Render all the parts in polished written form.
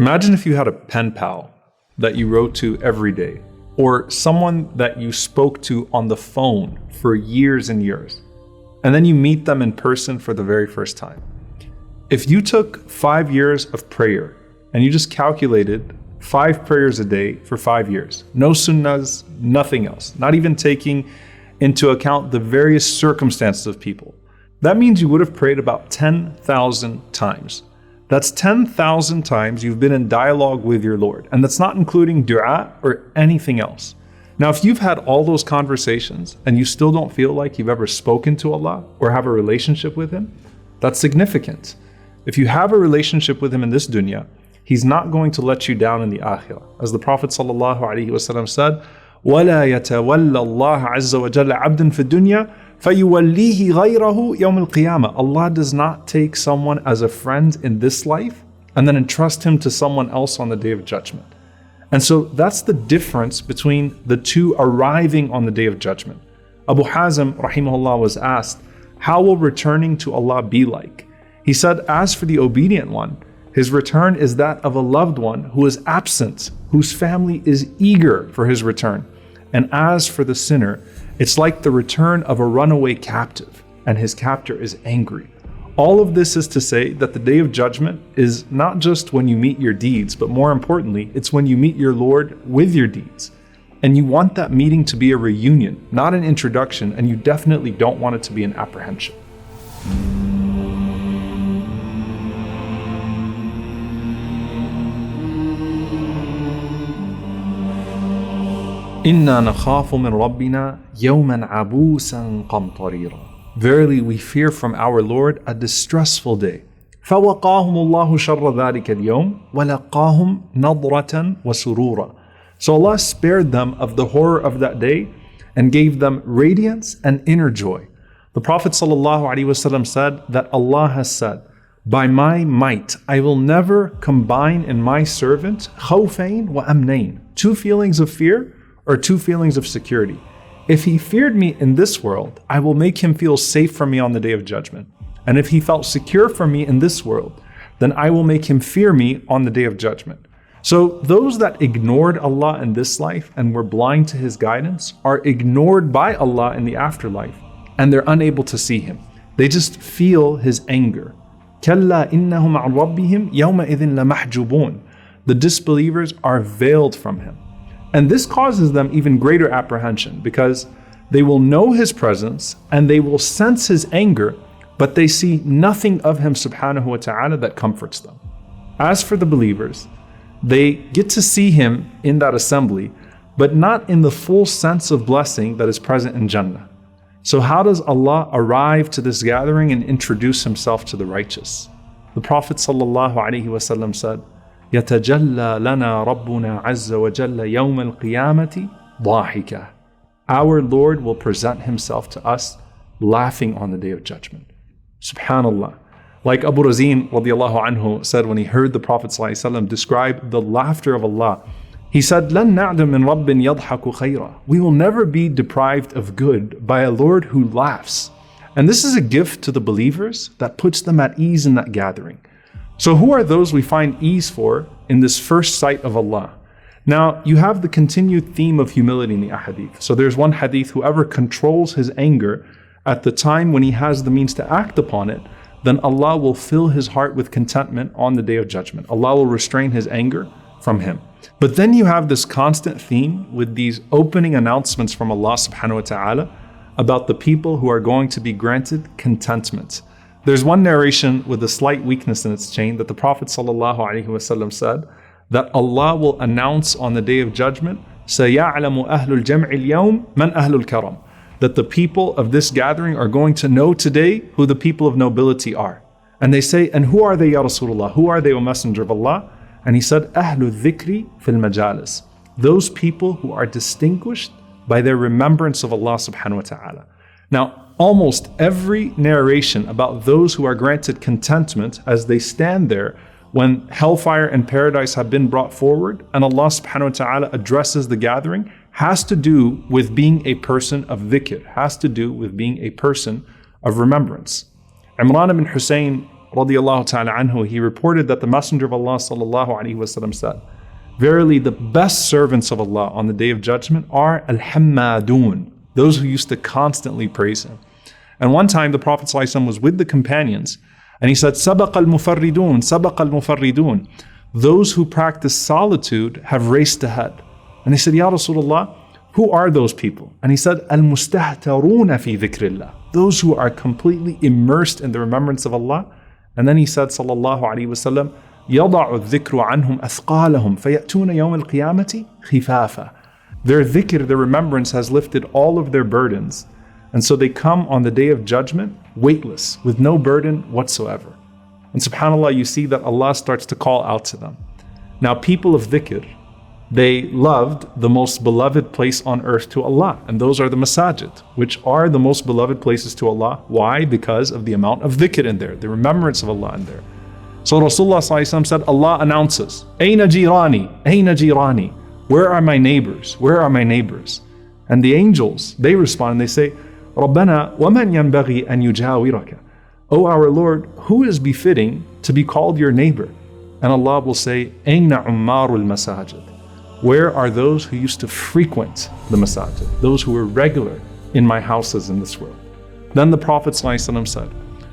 Imagine if you had a pen pal that you wrote to every day, or someone that you spoke to on the phone for years and years, and then you meet them in person for the very first time. If you took 5 years of prayer and you just calculated 5 prayers a day for 5 years, no sunnahs, nothing else, not even taking into account the various circumstances of people, that means you would have prayed about 10,000 times. That's 10,000 times you've been in dialogue with your Lord, and that's not including dua or anything else. Now, if you've had all those conversations and you still don't feel like you've ever spoken to Allah or have a relationship with Him, that's significant. If you have a relationship with Him in this dunya, He's not going to let you down in the akhirah. As the Prophet ﷺ said, وَلَا يَتَوَلَّ اللَّهَ عَزَّ وَجَلَّ عَبْدًا فِي الدُّنْيَا فَيُوَلِّيهِ غَيْرَهُ يَوْمَ الْقِيَامَةِ. Allah does not take someone as a friend in this life and then entrust him to someone else on the Day of Judgment. And so that's the difference between the two arriving on the Day of Judgment. Abu Hazim rahimahullah was asked, how will returning to Allah be like? He said, as for the obedient one, his return is that of a loved one who is absent, whose family is eager for his return. And as for the sinner, it's like the return of a runaway captive, and his captor is angry. All of this is to say that the Day of Judgment is not just when you meet your deeds, but more importantly, it's when you meet your Lord with your deeds. And you want that meeting to be a reunion, not an introduction, and you definitely don't want it to be an apprehension. إِنَّا نَخَافُ مِنْ رَبِّنَا يَوْمًا عَبُوسًا قَمْطَرِيرًا. Verily we fear from our Lord a distressful day. فَوَقَاهُمُ اللَّهُ شَرَّ ذَلِكَ الْيَوْمِ وَلَقَاهُمْ نَضْرَةً وَسُرُورًا. So Allah spared them of the horror of that day and gave them radiance and inner joy. The Prophet ﷺ said that Allah has said, by my might, I will never combine in my servant khawfain wa amnain, 2 feelings of fear or 2 feelings of security. If he feared me in this world, I will make him feel safe from me on the Day of Judgment. And if he felt secure from me in this world, then I will make him fear me on the Day of Judgment. So those that ignored Allah in this life and were blind to His guidance are ignored by Allah in the afterlife, and they're unable to see Him. They just feel His anger. كَلَّا إِنَّهُمْ عَنْ رَبِّهِمْ يَوْمَئِذٍ لَمَحْجُوبُونَ. The disbelievers are veiled from Him. And this causes them even greater apprehension because they will know His presence and they will sense His anger, but they see nothing of Him subhanahu wa ta'ala that comforts them. As for the believers, they get to see Him in that assembly, but not in the full sense of blessing that is present in Jannah. So how does Allah arrive to this gathering and introduce Himself to the righteous? The Prophet ﷺ said, يَتَجَلَّى لَنَا رَبُّنَا عَزَّ وَجَلَّ يَوْمَ الْقِيَامَةِ ضَاحِكًا. Our Lord will present Himself to us laughing on the Day of Judgment. Subhanallah. Like Abu Razin radiallahu anhu said when he heard the Prophet ﷺ describe the laughter of Allah, he said, لَن نَعْدَ مِن رَبٍّ يَضْحَكُ خَيْرًا. We will never be deprived of good by a Lord who laughs. And this is a gift to the believers that puts them at ease in that gathering. So who are those we find ease for in this first sight of Allah? Now, you have the continued theme of humility in the ahadith. So there's one hadith, whoever controls his anger at the time when he has the means to act upon it, then Allah will fill his heart with contentment on the Day of Judgment. Allah will restrain his anger from him. But then you have this constant theme with these opening announcements from Allah subhanahu wa ta'ala about the people who are going to be granted contentment. There's one narration with a slight weakness in its chain that the Prophet ﷺ said that Allah will announce on the Day of Judgment, سَيَعْلَمُ أَهْلُ الْجَمْعِ الْيَوْمِ مَنْ أَهْلُ الْكَرَمِ, that the people of this gathering are going to know today who the people of nobility are. And they say, and who are they, Ya Rasulullah? Who are they, O Messenger of Allah? And he said, أَهْلُ الذِّكْرِ فِي الْمَجَالِسِ, those people who are distinguished by their remembrance of Allah subhanahu wa ta'ala. Now, almost every narration about those who are granted contentment as they stand there when hellfire and paradise have been brought forward and Allah subhanahu wa ta'ala addresses the gathering has to do with being a person of dhikr, has to do with being a person of remembrance. Imran ibn Hussein radiallahu ta'ala anhu, he reported that the Messenger of Allah sallallahu alaihi wasallam said, verily the best servants of Allah on the Day of Judgment are al-hammadun, those who used to constantly praise Him. And one time the Prophet sallallahu alaihi wasallam was with the companions and he said, sabaq al-mufarridun, sabaq al-mufarridun, those who practice solitude have raced ahead. And they said, Ya Rasulullah, who are those people? And he said, al-mustahtaruna fi dhikrillah, those who are completely immersed in the remembrance of Allah. And then he said, sallallahu alaihi wasallam, يَضَعُ الذِّكْرُ عَنْهُمْ أَثْقَالَهُمْ فَيَأْتُونَ يَوْمَ الْقِيَامَةِ خِفَافًا. Their dhikr, their remembrance has lifted all of their burdens. And so they come on the Day of Judgment weightless, with no burden whatsoever. And subhanAllah, you see that Allah starts to call out to them. Now, people of dhikr, they loved the most beloved place on earth to Allah, and those are the masajid, which are the most beloved places to Allah. Why? Because of the amount of dhikr in there, the remembrance of Allah in there. So Rasulullah ﷺ said, Allah announces, Aina jirani, Aina jirani, where are my neighbors, where are my neighbors? And the angels, they respond and they say, Rabbana, waman yanbaghi an yujawiraka. O our Lord, who is befitting to be called your neighbor? And Allah will say, Aina ummarul masajid. Where are those who used to frequent the masajid, those who were regular in my houses in this world? Then the Prophet ﷺ said,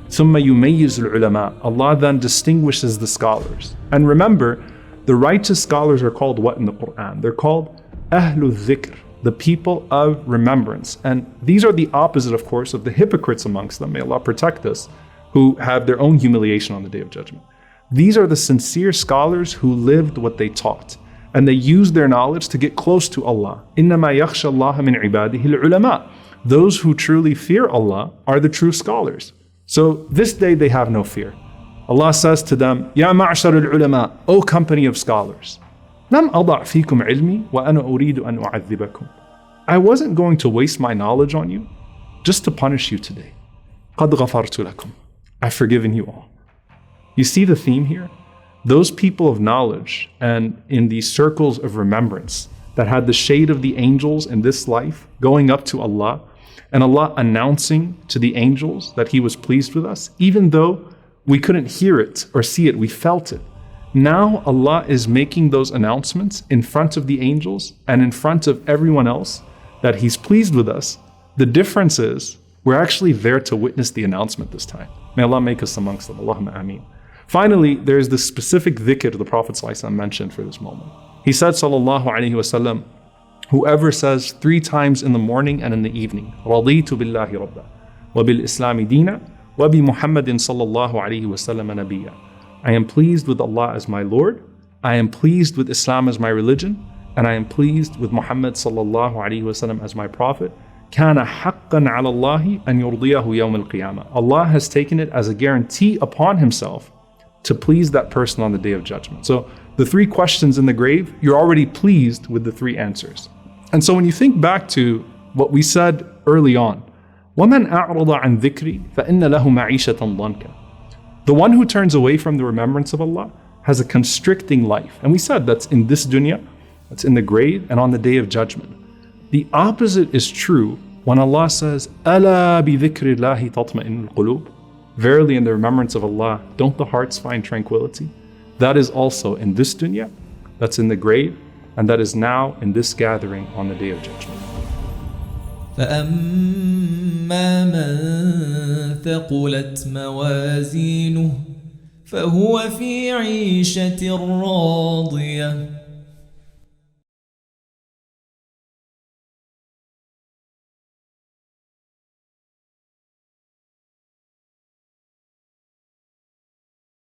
ثُمَّ يُمَيِّزُ الْعُلَمَاء. Allah then distinguishes the scholars. And remember, the righteous scholars are called what in the Quran? They're called Ahlul Dhikr, the people of remembrance. And these are the opposite, of course, of the hypocrites amongst them. May Allah protect us, who have their own humiliation on the Day of Judgment. These are the sincere scholars who lived what they taught. And they used their knowledge to get close to Allah. إِنَّمَا يَخْشَى اللَّهَ مِنْ عِبَادِهِ الْعُلَمَاء. Those who truly fear Allah are the true scholars. So this day they have no fear. Allah says to them, يَا مَعْشَرُ الْعُلَمَاء, O company of scholars, لَمْ أَضَعْ فِيكُمْ عِلْمِي وَأَنَا أُرِيدُ أَنْ أُعَذِّبَكُمْ. I wasn't going to waste my knowledge on you just to punish you today. قَدْ غَفَرْتُ لَكُمْ. I've forgiven you all. You see the theme here? Those people of knowledge and in these circles of remembrance that had the shade of the angels in this life going up to Allah, and Allah announcing to the angels that He was pleased with us, even though we couldn't hear it or see it, we felt it. Now Allah is making those announcements in front of the angels and in front of everyone else that He's pleased with us. The difference is we're actually there to witness the announcement this time. May Allah make us amongst them. Allahumma ameen. Finally, there is the specific dhikr the Prophet ﷺ mentioned for this moment. He said, sallallahu alaihi wasallam, whoever says 3 times in the morning and in the evening, رَضِيتُ بِاللَّهِ رَبَّا وَبِالْإِسْلَامِ دِينًا وَبِمُحَمَّدٍ صَلَّى اللَّهُ عَلَيْهِ وَسَلَّمَ نَبِيًّا. I am pleased with Allah as my Lord, I am pleased with Islam as my religion, and I am pleased with Muhammad sallallahu alaihi wasallam as my prophet. كَانَ حَقًّا عَلَى اللَّهِ أَنْ يُرْضِيَهُ يَوْمَ الْقِيَامَةِ. Allah has taken it as a guarantee upon Himself to please that person on the Day of Judgment. So the 3 questions in the grave, you're already pleased with the 3 answers. And so when you think back to what we said early on, وَمَنْ أَعْرَضَ عَنْ ذِكْرِي فَإِنَّ لَهُ مَعِيشَةً ضَنْكًا. The one who turns away from the remembrance of Allah has a constricting life. And we said that's in this dunya, that's in the grave, and on the Day of Judgment. The opposite is true when Allah says, أَلَا بِذِكْرِ اللَّهِ تَطْمَئِنُّ الْقُلُوبِ. Verily, in the remembrance of Allah, don't the hearts find tranquility? That is also in this dunya, that's in the grave, and that is now in this gathering on the Day of Judgment. فأما من ثقلت موازينه فهو في عيشة راضية